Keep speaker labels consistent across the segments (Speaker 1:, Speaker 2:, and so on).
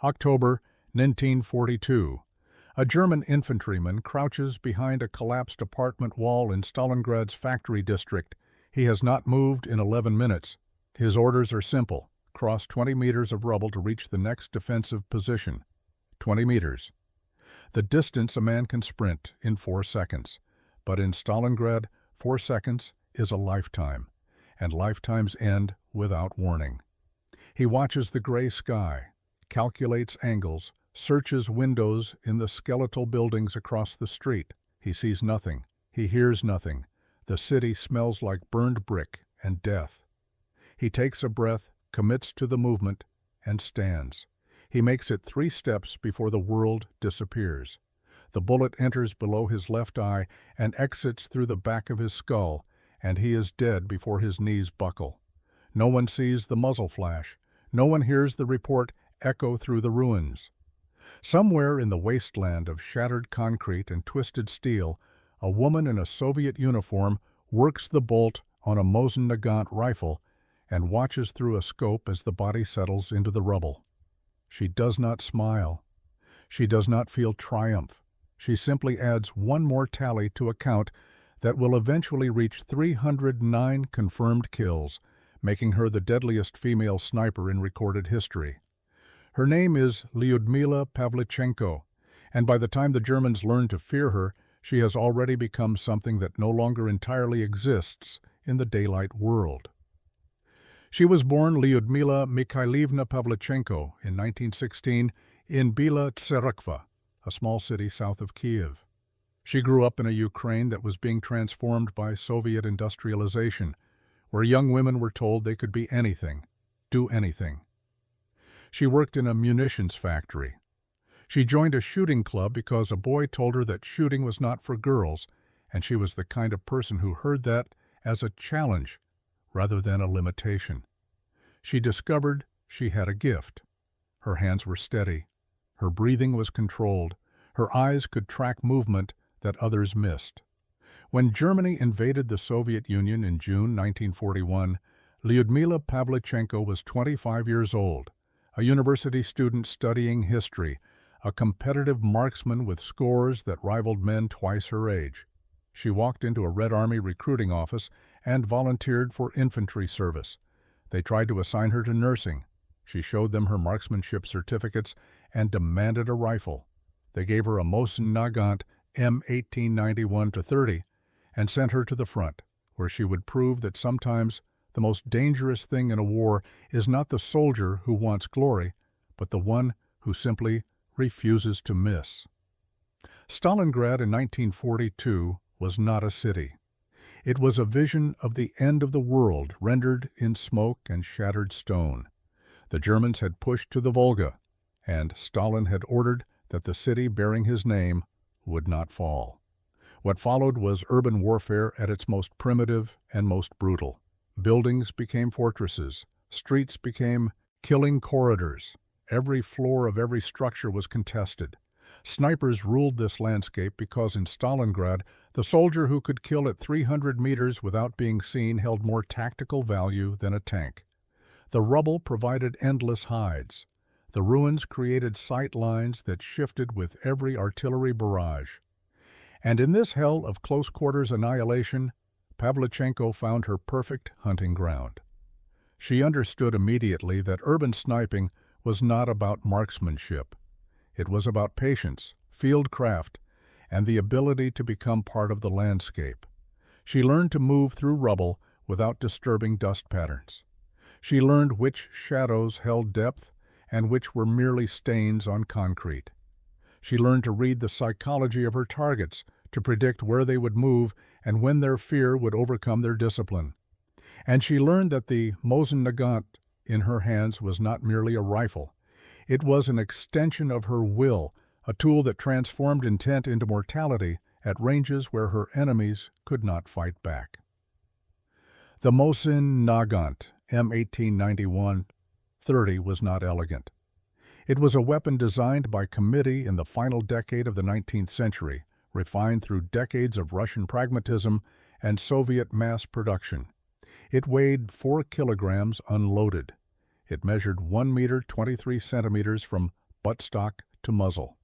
Speaker 1: October 1942. A German infantryman crouches behind a collapsed apartment wall in Stalingrad's factory district. He has not moved in 11 minutes. His orders are simple: cross 20 meters of rubble to reach the next defensive position. 20 meters. The distance a man can sprint in 4 seconds. But in Stalingrad, 4 seconds is a lifetime, and lifetimes end without warning. He watches the gray sky, calculates angles, searches windows in the skeletal buildings across the street. He sees nothing. He hears nothing. The city smells like burned brick and death. He takes a breath, commits to the movement, and stands. He makes it 3 steps before the world disappears. The bullet enters below his left eye and exits through the back of his skull, and he is dead before his knees buckle. No one sees the muzzle flash. No one hears the report echo through the ruins. Somewhere in the wasteland of shattered concrete and twisted steel, a woman in a Soviet uniform works the bolt on a Mosin-Nagant rifle and watches through a scope as the body settles into the rubble. She does not smile. She does not feel triumph. She simply adds one more tally to a count that will eventually reach 309 confirmed kills, making her the deadliest female sniper in recorded history. Her name is Lyudmila Pavlichenko, and by the time the Germans learn to fear her, she has already become something that no longer entirely exists in the daylight world. She was born Lyudmila Mikhailivna Pavlichenko in 1916 in Bila Tserkva, a small city south of Kiev. She grew up in a Ukraine that was being transformed by Soviet industrialization, where young women were told they could be anything, do anything. She worked in a munitions factory. She joined a shooting club because a boy told her that shooting was not for girls, and she was the kind of person who heard that as a challenge rather than a limitation. She discovered she had a gift. Her hands were steady. Her breathing was controlled. Her eyes could track movement that others missed. When Germany invaded the Soviet Union in June 1941, Lyudmila Pavlichenko was 25 years old, a university student studying history, a competitive marksman with scores that rivaled men twice her age. She walked into a Red Army recruiting office and volunteered for infantry service. They tried to assign her to nursing. She showed them her marksmanship certificates and demanded a rifle. They gave her a Mosin-Nagant M1891-30 and sent her to the front, where she would prove that sometimes the most dangerous thing in a war is not the soldier who wants glory, but the one who simply refuses to miss. Stalingrad in 1942 was not a city. It was a vision of the end of the world rendered in smoke and shattered stone. The Germans had pushed to the Volga, and Stalin had ordered that the city bearing his name would not fall. What followed was urban warfare at its most primitive and most brutal. Buildings became fortresses. Streets became killing corridors. Every floor of every structure was contested. Snipers ruled this landscape because in Stalingrad, the soldier who could kill at 300 meters without being seen held more tactical value than a tank. The rubble provided endless hides. The ruins created sight lines that shifted with every artillery barrage. And in this hell of close-quarters annihilation, Pavlichenko found her perfect hunting ground. She understood immediately that urban sniping was not about marksmanship. It was about patience, field craft, and the ability to become part of the landscape. She learned to move through rubble without disturbing dust patterns. She learned which shadows held depth and which were merely stains on concrete. She learned to read the psychology of her targets, to predict where they would move and when their fear would overcome their discipline. And she learned that the Mosin-Nagant in her hands was not merely a rifle. It was an extension of her will, a tool that transformed intent into mortality at ranges where her enemies could not fight back. The Mosin-Nagant M1891-30 was not elegant. It was a weapon designed by committee in the final decade of the 19th century, refined through decades of Russian pragmatism and Soviet mass production. It weighed 4 kilograms unloaded. It measured 1 meter 23 centimeters from buttstock to muzzle.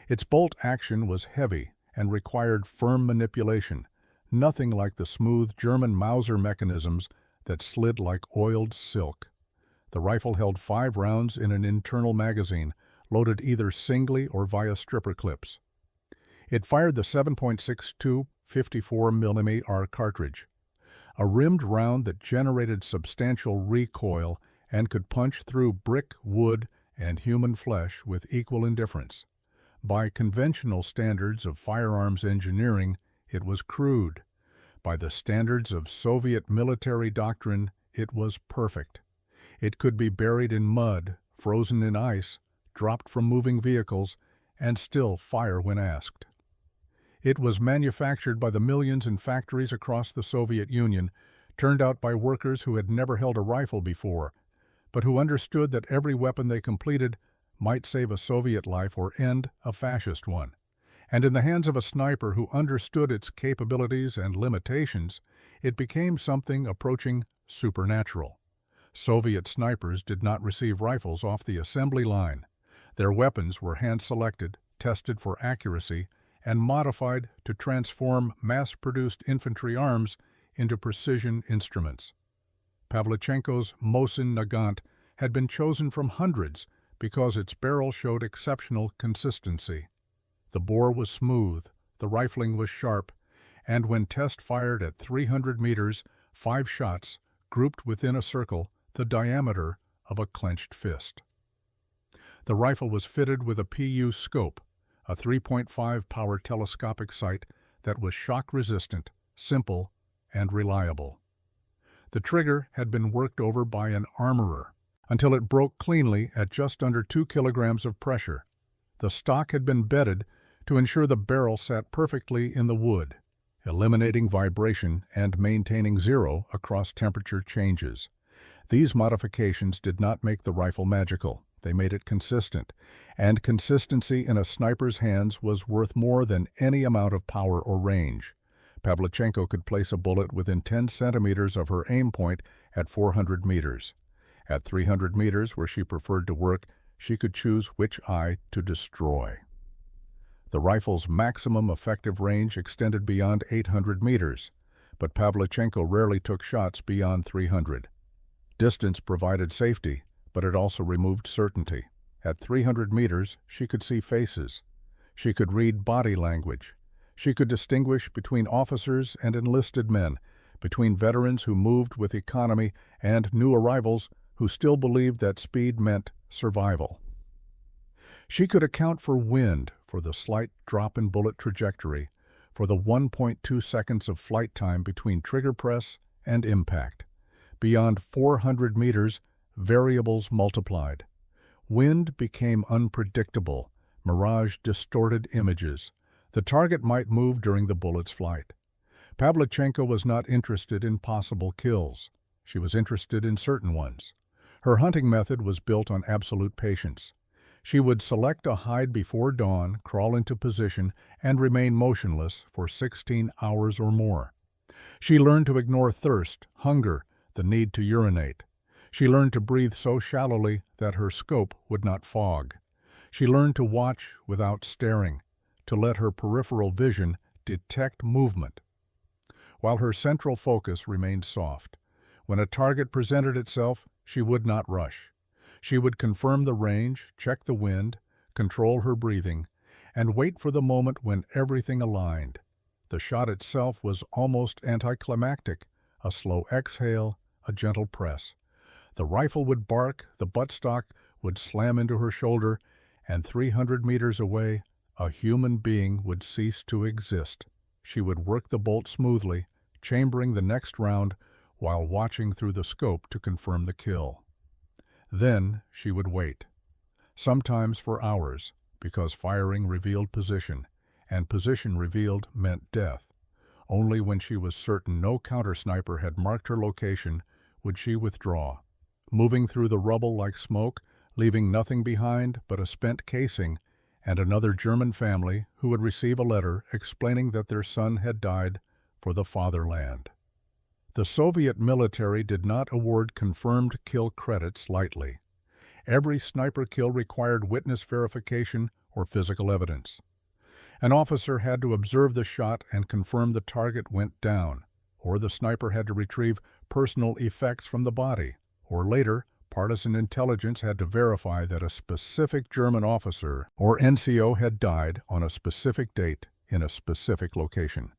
Speaker 1: Its bolt action was heavy and required firm manipulation, nothing like the smooth German Mauser mechanisms that slid like oiled silk. The rifle held 5 rounds in an internal magazine, loaded either singly or via stripper clips. It fired the 7.62 54mm cartridge, a rimmed round that generated substantial recoil and could punch through brick, wood, and human flesh with equal indifference. By conventional standards of firearms engineering, it was crude. By the standards of Soviet military doctrine, it was perfect. It could be buried in mud, frozen in ice, dropped from moving vehicles, and still fire when asked. It was manufactured by the millions in factories across the Soviet Union, turned out by workers who had never held a rifle before, but who understood that every weapon they completed might save a Soviet life or end a fascist one. And in the hands of a sniper who understood its capabilities and limitations, it became something approaching supernatural. Soviet snipers did not receive rifles off the assembly line. Their weapons were hand-selected, tested for accuracy, and modified to transform mass-produced infantry arms into precision instruments. Pavlichenko's Mosin-Nagant had been chosen from hundreds because its barrel showed exceptional consistency. The bore was smooth, the rifling was sharp, and when test fired at 300 meters, 5 shots grouped within a circle the diameter of a clenched fist. The rifle was fitted with a PU scope, a 3.5 power telescopic sight that was shock-resistant, simple, and reliable. The trigger had been worked over by an armorer until it broke cleanly at just under 2 kilograms of pressure. The stock had been bedded to ensure the barrel sat perfectly in the wood, eliminating vibration and maintaining zero across temperature changes. These modifications did not make the rifle magical. They made it consistent, and consistency in a sniper's hands was worth more than any amount of power or range. Pavlichenko could place a bullet within 10 centimeters of her aim point at 400 meters. At 300 meters, where she preferred to work, she could choose which eye to destroy. The rifle's maximum effective range extended beyond 800 meters, but Pavlichenko rarely took shots beyond 300. Distance provided safety, but it also removed certainty. At 300 meters, she could see faces. She could read body language. She could distinguish between officers and enlisted men, between veterans who moved with economy and new arrivals who still believed that speed meant survival. She could account for wind, for the slight drop in bullet trajectory, for the 1.2 seconds of flight time between trigger press and impact. Beyond 400 meters, variables multiplied. Wind became unpredictable. Mirage distorted images. The target might move during the bullet's flight. Pavlichenko was not interested in possible kills. She was interested in certain ones. Her hunting method was built on absolute patience. She would select a hide before dawn, crawl into position, and remain motionless for 16 hours or more. She learned to ignore thirst, hunger, the need to urinate. She learned to breathe so shallowly that her scope would not fog. She learned to watch without staring, to let her peripheral vision detect movement, while her central focus remained soft. When a target presented itself, she would not rush. She would confirm the range, check the wind, control her breathing, and wait for the moment when everything aligned. The shot itself was almost anticlimactic, a slow exhale, a gentle press. The rifle would bark, the buttstock would slam into her shoulder, and 300 meters away, a human being would cease to exist. She would work the bolt smoothly, chambering the next round while watching through the scope to confirm the kill. Then she would wait, sometimes for hours, because firing revealed position, and position revealed meant death. Only when she was certain no counter-sniper had marked her location would she withdraw, moving through the rubble like smoke, leaving nothing behind but a spent casing and another German family who would receive a letter explaining that their son had died for the fatherland. The Soviet military did not award confirmed kill credits lightly. Every sniper kill required witness verification or physical evidence. An officer had to observe the shot and confirm the target went down, or the sniper had to retrieve personal effects from the body, or later, partisan intelligence had to verify that a specific German officer or NCO had died on a specific date in a specific location.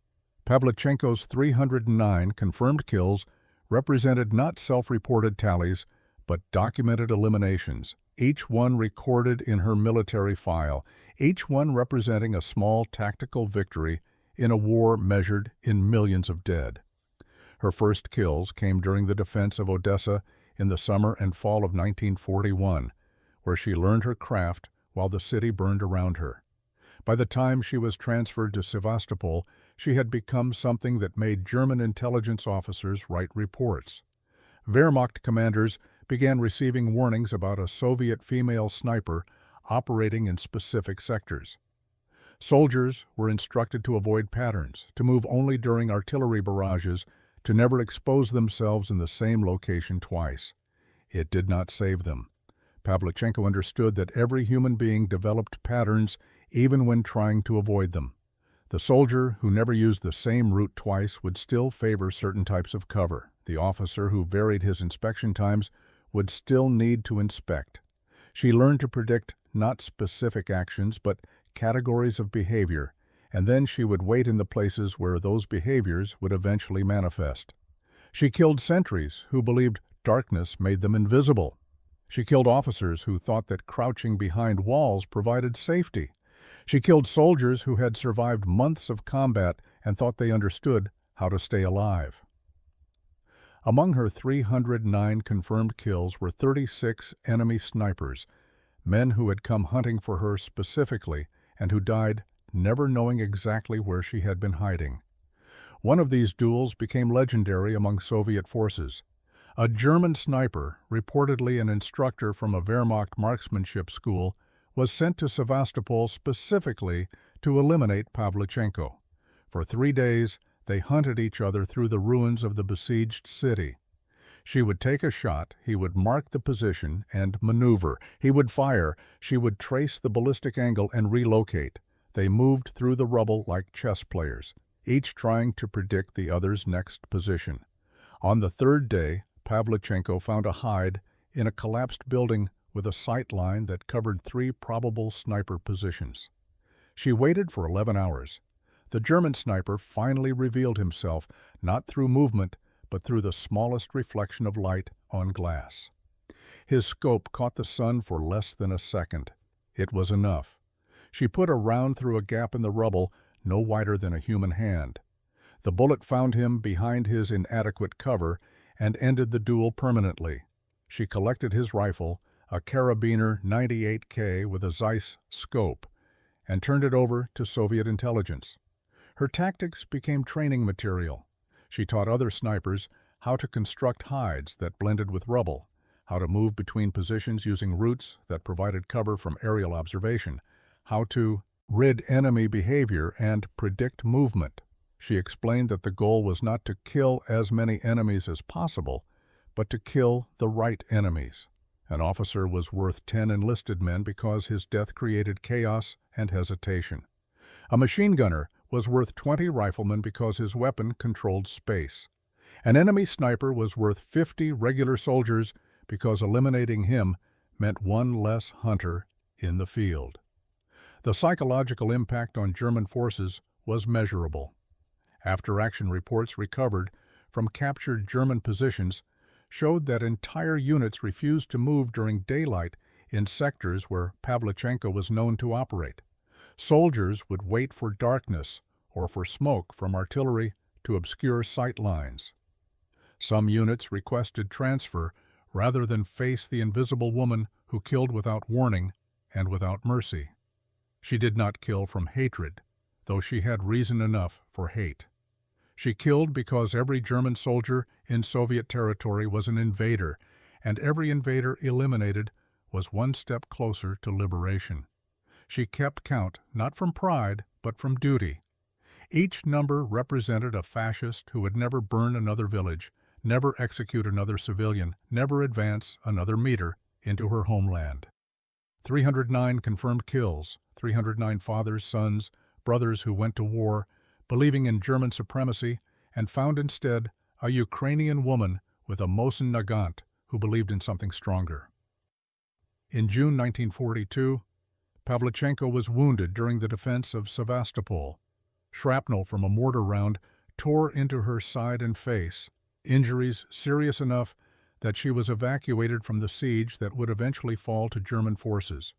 Speaker 1: Pavlichenko's 309 confirmed kills represented not self-reported tallies, but documented eliminations, each one recorded in her military file, each one representing a small tactical victory in a war measured in millions of dead. Her first kills came during the defense of Odessa in the summer and fall of 1941, where she learned her craft while the city burned around her. By the time she was transferred to Sevastopol, she had become something that made German intelligence officers write reports. Wehrmacht commanders began receiving warnings about a Soviet female sniper operating in specific sectors. Soldiers were instructed to avoid patterns, to move only during artillery barrages, to never expose themselves in the same location twice. It did not save them. Pavlichenko understood that every human being developed patterns even when trying to avoid them. The soldier who never used the same route twice would still favor certain types of cover. The officer who varied his inspection times would still need to inspect. She learned to predict not specific actions, but categories of behavior, and then she would wait in the places where those behaviors would eventually manifest. She killed sentries who believed darkness made them invisible. She killed officers who thought that crouching behind walls provided safety. She killed soldiers who had survived months of combat and thought they understood how to stay alive. Among her 309 confirmed kills were 36 enemy snipers, men who had come hunting for her specifically and who died never knowing exactly where she had been hiding. One of these duels became legendary among Soviet forces. A German sniper, reportedly an instructor from a Wehrmacht marksmanship school, was sent to Sevastopol specifically to eliminate Pavlichenko. For 3 days, they hunted each other through the ruins of the besieged city. She would take a shot, he would mark the position and maneuver. He would fire, she would trace the ballistic angle and relocate. They moved through the rubble like chess players, each trying to predict the other's next position. On the third day, Pavlichenko found a hide in a collapsed building with a sight line that covered 3 probable sniper positions. She waited for 11 hours. The German sniper finally revealed himself, not through movement, but through the smallest reflection of light on glass. His scope caught the sun for less than a second. It was enough. She put a round through a gap in the rubble no wider than a human hand. The bullet found him behind his inadequate cover and ended the duel permanently. She collected his rifle, a Karabiner 98K with a Zeiss scope, and turned it over to Soviet intelligence. Her tactics became training material. She taught other snipers how to construct hides that blended with rubble, how to move between positions using routes that provided cover from aerial observation, how to rid enemy behavior and predict movement. She explained that the goal was not to kill as many enemies as possible, but to kill the right enemies. An officer was worth 10 enlisted men because his death created chaos and hesitation. A machine gunner was worth 20 riflemen because his weapon controlled space. An enemy sniper was worth 50 regular soldiers because eliminating him meant one less hunter in the field. The psychological impact on German forces was measurable. After-action reports recovered from captured German positions showed that entire units refused to move during daylight in sectors where Pavlichenko was known to operate. Soldiers would wait for darkness or for smoke from artillery to obscure sight lines. Some units requested transfer rather than face the invisible woman who killed without warning and without mercy. She did not kill from hatred, though she had reason enough for hate. She killed because every German soldier in Soviet territory was an invader, and every invader eliminated was one step closer to liberation. She kept count not from pride, but from duty. Each number represented a fascist who would never burn another village, never execute another civilian, never advance another meter into her homeland. 309 confirmed kills, 309 fathers, sons, brothers who went to war, believing in German supremacy, and found instead a Ukrainian woman with a Mosin-Nagant who believed in something stronger. In June 1942, Pavlichenko was wounded during the defense of Sevastopol. Shrapnel from a mortar round tore into her side and face, injuries serious enough that she was evacuated from the siege that would eventually fall to German forces.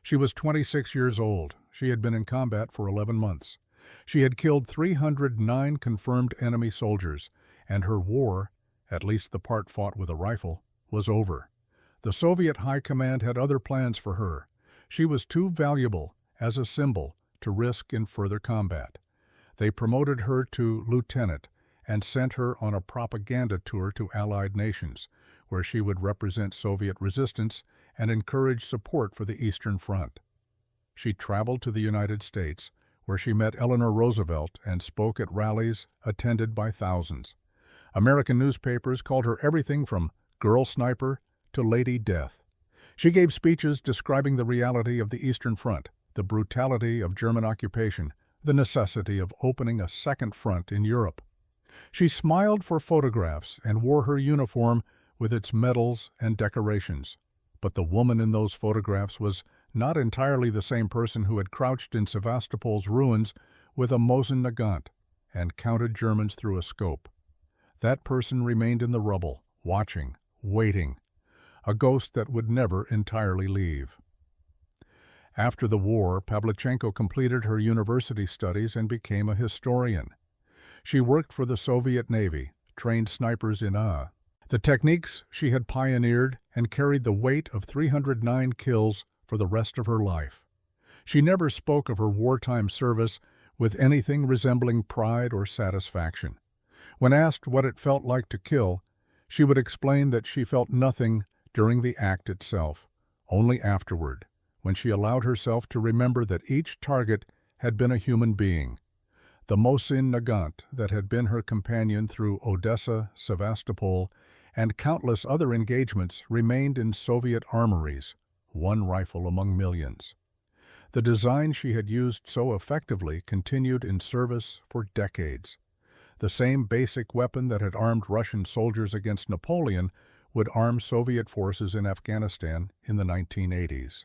Speaker 1: She was 26 years old. She had been in combat for 11 months. She had killed 309 confirmed enemy soldiers, and her war, at least the part fought with a rifle, was over. The Soviet High Command had other plans for her. She was too valuable as a symbol to risk in further combat. They promoted her to lieutenant and sent her on a propaganda tour to Allied nations, where she would represent Soviet resistance and encourage support for the Eastern Front. She traveled to the United States, where she met Eleanor Roosevelt and spoke at rallies attended by thousands. American newspapers called her everything from girl sniper to Lady Death. She gave speeches describing the reality of the Eastern Front, the brutality of German occupation, the necessity of opening a second front in Europe. She smiled for photographs and wore her uniform with its medals and decorations. But the woman in those photographs was not entirely the same person who had crouched in Sevastopol's ruins with a Mosin-Nagant and counted Germans through a scope. That person remained in the rubble, watching, waiting, a ghost that would never entirely leave. After the war, Pavlichenko completed her university studies and became a historian. She worked for the Soviet Navy, trained snipers in the techniques she had pioneered, and carried the weight of 309 kills for the rest of her life. She never spoke of her wartime service with anything resembling pride or satisfaction. When asked what it felt like to kill, she would explain that she felt nothing during the act itself, only afterward, when she allowed herself to remember that each target had been a human being. The Mosin-Nagant that had been her companion through Odessa, Sevastopol, and countless other engagements remained in Soviet armories, one rifle among millions. The design she had used so effectively continued in service for decades. The same basic weapon that had armed Russian soldiers against Napoleon would arm Soviet forces in Afghanistan in the 1980s.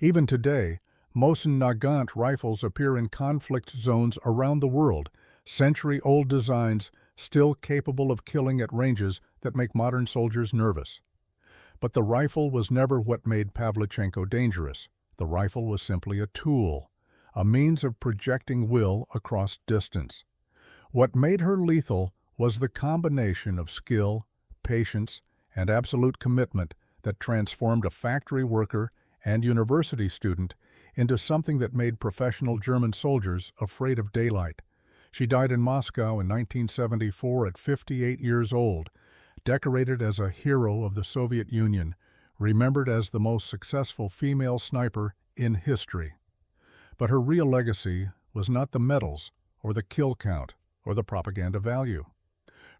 Speaker 1: Even today, Mosin-Nagant rifles appear in conflict zones around the world, century-old designs still capable of killing at ranges that make modern soldiers nervous. But the rifle was never what made Pavlichenko dangerous. The rifle was simply a tool, a means of projecting will across distance. What made her lethal was the combination of skill, patience, and absolute commitment that transformed a factory worker and university student into something that made professional German soldiers afraid of daylight. She died in Moscow in 1974 at 58 years old, decorated as a hero of the Soviet Union, remembered as the most successful female sniper in history. But her real legacy was not the medals or the kill count or the propaganda value.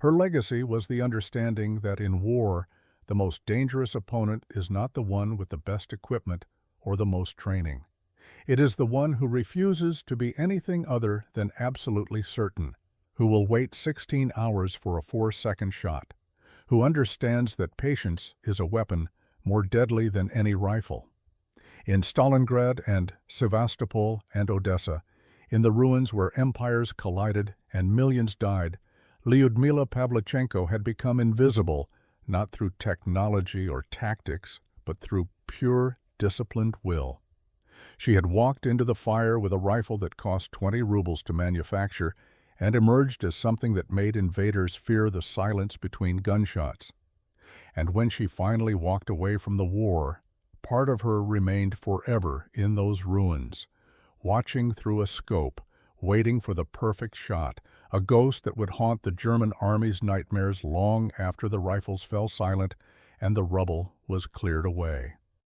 Speaker 1: Her legacy was the understanding that in war, the most dangerous opponent is not the one with the best equipment or the most training. It is the one who refuses to be anything other than absolutely certain, who will wait 16 hours for a 4-second shot, who understands that patience is a weapon more deadly than any rifle. In Stalingrad and Sevastopol and Odessa, in the ruins where empires collided and millions died, Lyudmila Pavlichenko had become invisible, not through technology or tactics, but through pure, disciplined will. She had walked into the fire with a rifle that cost 20 rubles to manufacture and emerged as something that made invaders fear the silence between gunshots. And when she finally walked away from the war, part of her remained forever in those ruins, watching through a scope, waiting for the perfect shot, a ghost that would haunt the German army's nightmares long after the rifles fell silent and the rubble was cleared away.